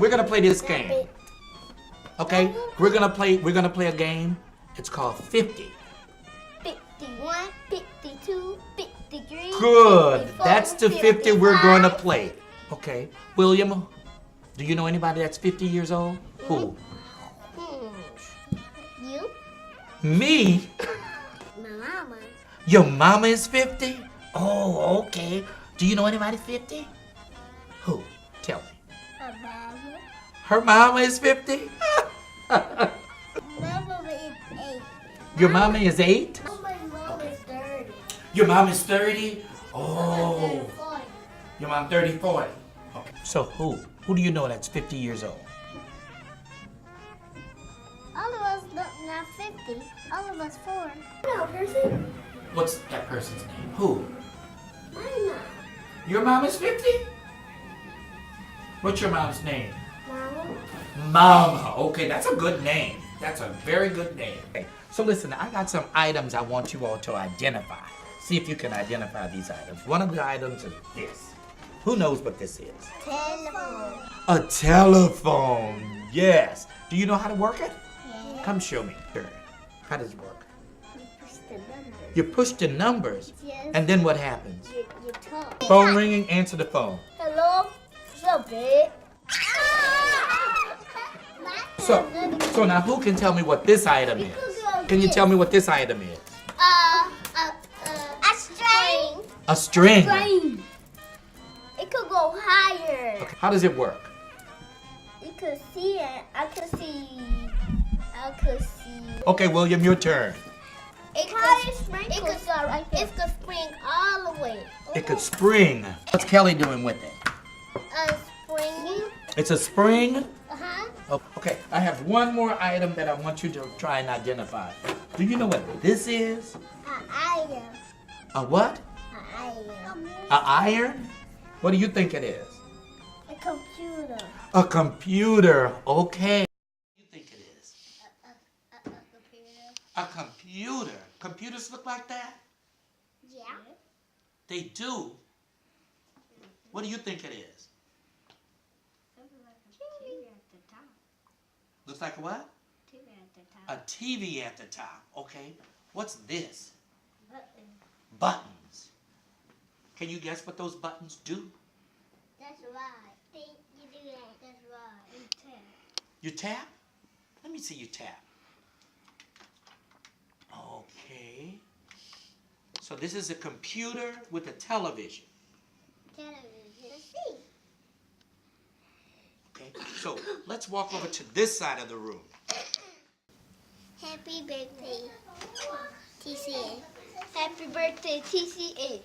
we're gonna play this game. Okay? We're gonna play a game. It's called 50. 51, 52, 53. Good. 54, That's the 50 55. we're gonna play. Okay. William, do you know anybody that's 50 years old? Who? You? Me? My mama. Your mama is 50? Oh, okay. Do you know anybody 50? Who? Tell me. My mama. Her mama is 50? Mama is 8. Your mama is 8? My mama is 30. Your mom is 30? Oh. 40. Your mom 30, 40. Okay. So who? Who do you know that's 50 years old? All of us not 50. All of us 4. No person. What's that person's name? Who? My mom. Your mom is 50? What's your mom's name? Mama. Mama. Okay, that's a good name. That's a very good name. Okay, so listen, I got some items I want you all to identify. See if you can identify these items. One of the items is this. Who knows what this is? Telephone. A telephone. Yes. Do you know how to work it? Yeah. Come show me. Sure. How does it work? You push the numbers. You push the numbers, Yes. and then what happens? You talk. Phone ringing, answer the phone. Hello? What's up, babe? So now who can tell me what this item is? Can you tell me what this item is? A string. A string. String. It could go higher. Okay. How does it work? You could see it. I could see. Okay, William, your turn. It could start right there. It could spring all the way. It could spring. What's Kelly doing with it? A spring. It's a spring? Uh-huh. Oh, okay, I have one more item that I want you to try and identify. Do you know what this is? An iron. A what? An iron. A iron? What do you think it is? A computer. A computer. Okay. What do you think it is? A computer. A computer. Computers look like that? Yeah. They do. What do you think it is? Looks like a what? TV at the top. A TV at the top. Okay. What's this? Button. Buttons. Can you guess what those buttons do? That's right. You do that. That's right. You tap. You tap? Let me see you tap. Okay. So this is a computer with a television. Television. See. Okay. So let's walk over to this side of the room. Happy birthday, TCA. Happy birthday, TCA.